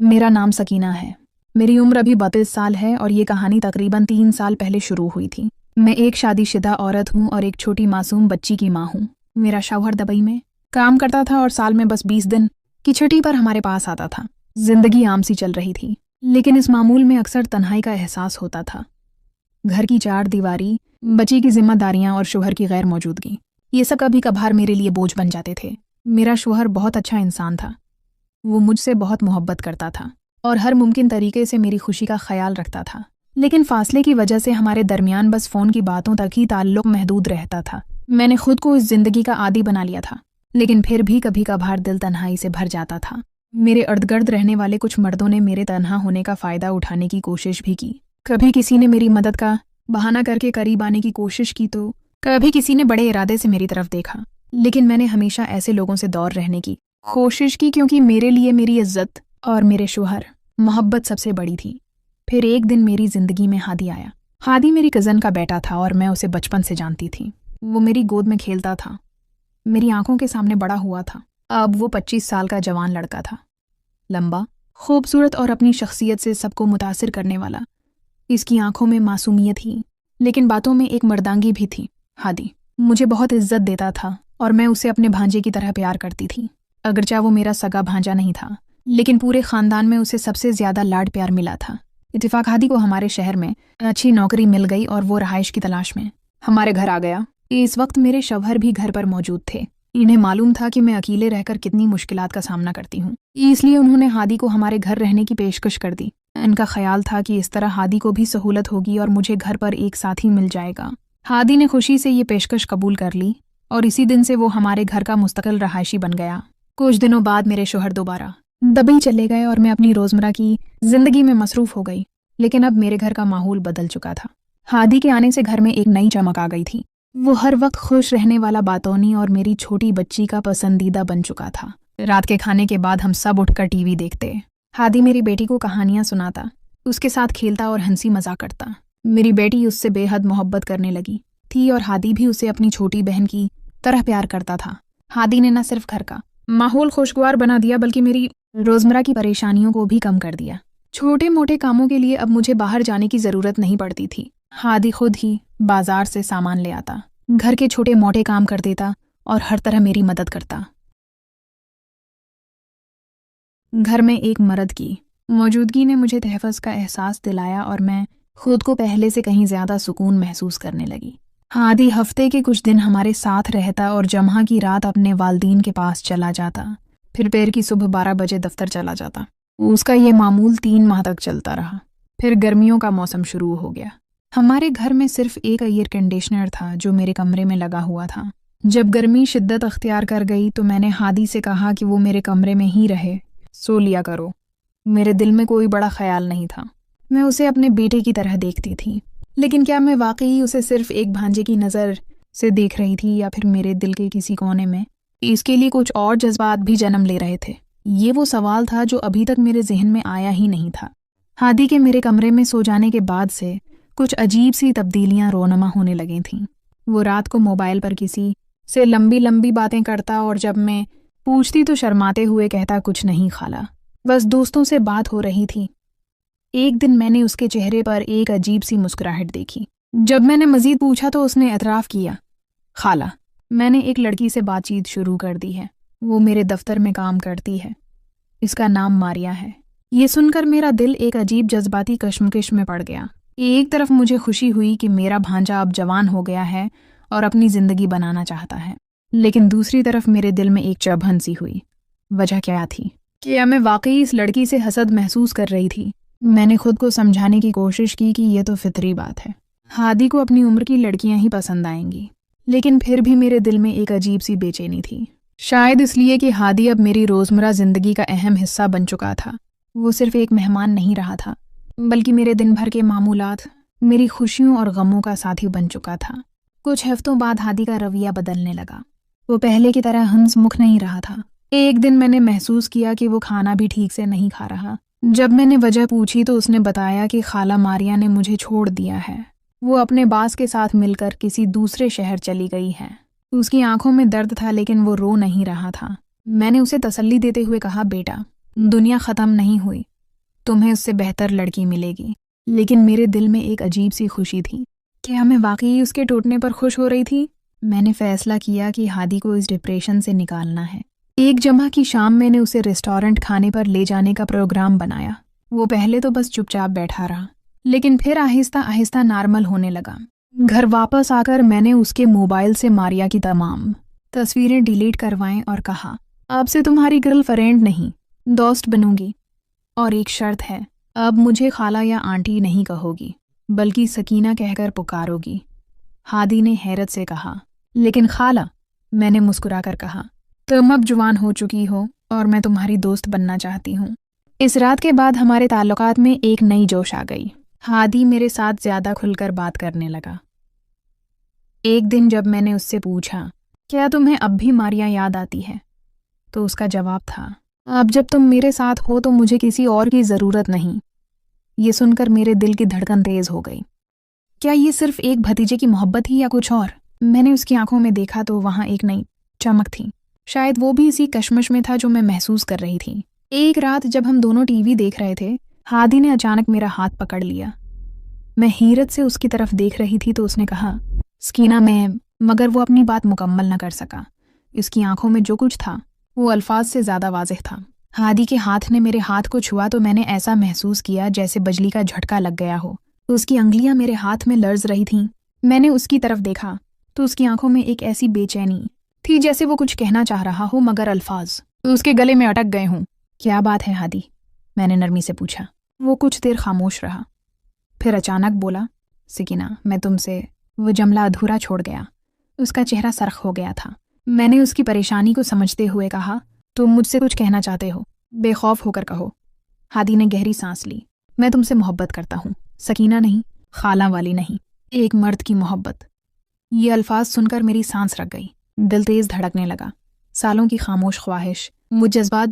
मेरा नाम सकीना है। मेरी उम्र अभी 32 साल है और ये कहानी तकरीबन 3 साल पहले शुरू हुई थी। मैं एक शादीशुदा औरत हूँ और एक छोटी मासूम बच्ची की माँ हूँ। मेरा शौहर दुबई में काम करता था और साल में बस 20 दिन की छुट्टी पर हमारे पास आता था। जिंदगी आम सी चल रही थी, लेकिन इस मामूल में अक्सर तन्हाई का एहसास होता था। घर की 4 दीवारी, बच्ची की जिम्मेदारियां और शौहर की गैर मौजूदगी, ये सब कभी कभार मेरे लिए बोझ बन जाते थे। मेरा शौहर बहुत अच्छा इंसान था। वो मुझसे बहुत मोहब्बत करता था और हर मुमकिन तरीके से मेरी खुशी का ख्याल रखता था, लेकिन फासले की वजह से हमारे दरमियान बस फ़ोन की बातों तक ही ताल्लुक़ महदूद रहता था। मैंने खुद को इस ज़िंदगी का आदी बना लिया था, लेकिन फिर भी कभी कभार दिल तन्हाई से भर जाता था। मेरे इर्द गिर्द रहने वाले कुछ मर्दों ने मेरे तन्हा होने का फ़ायदा उठाने की कोशिश भी की। कभी किसी ने मेरी मदद का बहाना करके करीब आने की कोशिश की तो कभी किसी ने बड़े इरादे से मेरी तरफ देखा, लेकिन मैंने हमेशा ऐसे लोगों से दूर रहने की कोशिश की, क्योंकि मेरे लिए मेरी इज्जत और मेरे शौहर मोहब्बत सबसे बड़ी थी। फिर एक दिन मेरी ज़िंदगी में हादी आया। हादी मेरी कज़न का बेटा था और मैं उसे बचपन से जानती थी। वो मेरी गोद में खेलता था, मेरी आंखों के सामने बड़ा हुआ था। अब वो 25 साल का जवान लड़का था, लंबा, खूबसूरत और अपनी शख्सियत से सबको मुतासिर करने वाला। इसकी आंखों में मासूमियत थी, लेकिन बातों में एक मर्दांगी भी थी। हादी मुझे बहुत इज्जत देता था और मैं उसे अपने भांजे की तरह प्यार करती थी। अगरचे वो मेरा सगा भांजा नहीं था, लेकिन पूरे ख़ानदान में उसे सबसे ज़्यादा लाड प्यार मिला था। इत्तेफाक हादी को हमारे शहर में अच्छी नौकरी मिल गई और वो रहाइश की तलाश में हमारे घर आ गया। इस वक्त मेरे शौहर भी घर पर मौजूद थे। इन्हें मालूम था कि मैं अकेले रहकर कितनी मुश्किलात का सामना करती हूँ, इसलिए उन्होंने हादी को हमारे घर रहने की पेशकश कर दी। इनका ख्याल था कि इस तरह हादी को भी सहूलत होगी और मुझे घर पर एक साथी मिल जाएगा। हादी ने खुशी से ये पेशकश कबूल कर ली और इसी दिन से वो हमारे घर का मुस्तकिल रहायशी बन गया। कुछ दिनों बाद मेरे शौहर दोबारा दुबई चले गए और मैं अपनी रोज़मर्रा की ज़िंदगी में मसरूफ़ हो गई, लेकिन अब मेरे घर का माहौल बदल चुका था। हादी के आने से घर में एक नई चमक आ गई थी। वो हर वक्त खुश रहने वाला बातोनी और मेरी छोटी बच्ची का पसंदीदा बन चुका था। रात के खाने के बाद हम सब उठकर टीवी देखते। हादी मेरी बेटी को कहानियाँ सुनाता, उसके साथ खेलता और हंसी मजाक करता। मेरी बेटी उससे बेहद मोहब्बत करने लगी थी और हादी भी उसे अपनी छोटी बहन की तरह प्यार करता था। हादी ने न सिर्फ घर का माहौल खुशगवार बना दिया, बल्कि मेरी रोज़मर्रा की परेशानियों को भी कम कर दिया। छोटे मोटे कामों के लिए अब मुझे बाहर जाने की ज़रूरत नहीं पड़ती थी। हादी खुद ही बाजार से सामान ले आता, घर के छोटे मोटे काम कर देता और हर तरह मेरी मदद करता। घर में एक मर्द की मौजूदगी ने मुझे तहफ़्फ़ुज़ का एहसास दिलाया और मैं खुद को पहले से कहीं ज़्यादा सुकून महसूस करने लगी। हादी हफ्ते के कुछ दिन हमारे साथ रहता और जम्हा की रात अपने वालदीन के पास चला जाता, फिर पैर की सुबह 12 बजे दफ्तर चला जाता। उसका ये मामूल 3 माह तक चलता रहा। फिर गर्मियों का मौसम शुरू हो गया। हमारे घर में सिर्फ एक एयर कंडीशनर था जो मेरे कमरे में लगा हुआ था। जब गर्मी शिद्दत अख्तियार कर गई तो मैंने हादी से कहा कि वो मेरे कमरे में ही रहे, सो लिया करो। मेरे दिल में कोई बड़ा ख्याल नहीं था। मैं उसे अपने बेटे की तरह देखती थी, लेकिन क्या मैं वाकई उसे सिर्फ एक भांजे की नज़र से देख रही थी या फिर मेरे दिल के किसी कोने में इसके लिए कुछ और जज्बात भी जन्म ले रहे थे? ये वो सवाल था जो अभी तक मेरे जहन में आया ही नहीं था। हादी के मेरे कमरे में सो जाने के बाद से कुछ अजीब सी तब्दीलियां रोनमा होने लगी थीं। वो रात को मोबाइल पर किसी से लंबी लंबी बातें करता और जब मैं पूछती तो शर्माते हुए कहता, कुछ नहीं खाला, बस दोस्तों से बात हो रही थी। एक दिन मैंने उसके चेहरे पर एक अजीब सी मुस्कुराहट देखी। जब मैंने मज़ीद पूछा तो उसने एतराफ़ किया, खाला, मैंने एक लड़की से बातचीत शुरू कर दी है। वो मेरे दफ्तर में काम करती है। इसका नाम मारिया है। ये सुनकर मेरा दिल एक अजीब जज्बाती कश्मकश में पड़ गया। एक तरफ मुझे खुशी हुई कि मेरा भांजा अब जवान हो गया है और अपनी ज़िंदगी बनाना चाहता है, लेकिन दूसरी तरफ मेरे दिल में एक चुभन सी हुई। वजह क्या थी? क्या मैं वाकई इस लड़की से हसद महसूस कर रही थी? मैंने खुद को समझाने की कोशिश की कि यह तो फितरी बात है, हादी को अपनी उम्र की लड़कियां ही पसंद आएंगी, लेकिन फिर भी मेरे दिल में एक अजीब सी बेचैनी थी। शायद इसलिए कि हादी अब मेरी रोज़मर्रा ज़िंदगी का अहम हिस्सा बन चुका था। वो सिर्फ एक मेहमान नहीं रहा था, बल्कि मेरे दिन भर के मामूलात, मेरी खुशियों और गमों का साथी बन चुका था। कुछ हफ्तों बाद हादी का रवैया बदलने लगा। वो पहले की तरह हंसमुख नहीं रहा था। एक दिन मैंने महसूस किया कि वो खाना भी ठीक से नहीं खा रहा। जब मैंने वजह पूछी तो उसने बताया कि खाला मारिया ने मुझे छोड़ दिया है। वो अपने बास के साथ मिलकर किसी दूसरे शहर चली गई है। उसकी आंखों में दर्द था, लेकिन वो रो नहीं रहा था। मैंने उसे तसल्ली देते हुए कहा, बेटा, दुनिया ख़त्म नहीं हुई, تمہیں اس سے بہتر لڑکی ملے گی۔ لیکن میرے دل میں ایک عجیب سی خوشی تھی۔ کیا میں واقعی اس کے ٹوٹنے پر خوش ہو رہی تھی؟ میں نے فیصلہ کیا کہ ہادی کو اس ڈپریشن سے نکالنا ہے۔ ایک جمعہ کی شام میں نے اسے ریسٹورنٹ کھانے پر لے جانے کا پروگرام بنایا۔ وہ پہلے تو بس چپ چاپ بیٹھا رہا، لیکن پھر آہستہ آہستہ نارمل ہونے لگا۔ گھر واپس آ کر میں نے اس کے موبائل سے ماریا کی تمام تصویریں ڈیلیٹ کروائیں اور کہا، اب سے تمہاری گرل فرینڈ نہیں، دوست بنوں گی، اور ایک شرط ہے، اب مجھے خالہ یا آنٹی نہیں کہو گی، بلکہ سکینہ کہہ کر پکارو گی۔ ہادی نے حیرت سے کہا، لیکن خالہ، میں نے مسکرا کر کہا، تم اب جوان ہو چکی ہو اور میں تمہاری دوست بننا چاہتی ہوں۔ اس رات کے بعد ہمارے تعلقات میں ایک نئی جوش آ گئی۔ ہادی میرے ساتھ زیادہ کھل کر بات کرنے لگا۔ ایک دن جب میں نے اس سے پوچھا، کیا تمہیں اب بھی ماریا یاد آتی ہے؟ تو اس کا جواب تھا، اب جب تم میرے ساتھ ہو تو مجھے کسی اور کی ضرورت نہیں۔ یہ سن کر میرے دل کی دھڑکن تیز ہو گئی۔ کیا یہ صرف ایک بھتیجے کی محبت ہی یا کچھ اور؟ میں نے اس کی آنکھوں میں دیکھا تو وہاں ایک نئی چمک تھی۔ شاید وہ بھی اسی کشمش میں تھا جو میں محسوس کر رہی تھی۔ ایک رات جب ہم دونوں ٹی وی دیکھ رہے تھے، ہادی نے اچانک میرا ہاتھ پکڑ لیا۔ میں حیرت سے اس کی طرف دیکھ رہی تھی تو اس نے کہا، سکینہ، میں، مگر وہ اپنی بات مکمل نہ کر سکا۔ اس کی آنکھوں میں جو کچھ تھا وہ الفاظ سے زیادہ واضح تھا۔ ہادی کے ہاتھ نے میرے ہاتھ کو چھوا تو میں نے ایسا محسوس کیا جیسے بجلی کا جھٹکا لگ گیا ہو۔ اس کی انگلیاں میرے ہاتھ میں لرز رہی تھیں۔ میں نے اس کی طرف دیکھا تو اس کی آنکھوں میں ایک ایسی بے چینی تھی جیسے وہ کچھ کہنا چاہ رہا ہو مگر الفاظ اس کے گلے میں اٹک گئے ہوں۔ کیا بات ہے ہادی؟ میں نے نرمی سے پوچھا۔ وہ کچھ دیر خاموش رہا، پھر اچانک بولا، سکینہ، میں تم سے، وہ جملہ ادھورا چھوڑ گیا۔ اس کا چہرہ سرخ ہو گیا تھا۔ میں نے اس کی پریشانی کو سمجھتے ہوئے کہا، تم مجھ سے کچھ کہنا چاہتے ہو؟ بے خوف ہو کر کہو۔ ہادی نے گہری سانس لی۔ میں تم سے محبت کرتا ہوں، سکینہ نہیں، خالہ والی نہیں، ایک مرد کی محبت۔ یہ الفاظ سن کر میری سانس رک گئی، دل تیز دھڑکنے لگا۔ سالوں کی خاموش خواہش، وہ جذبات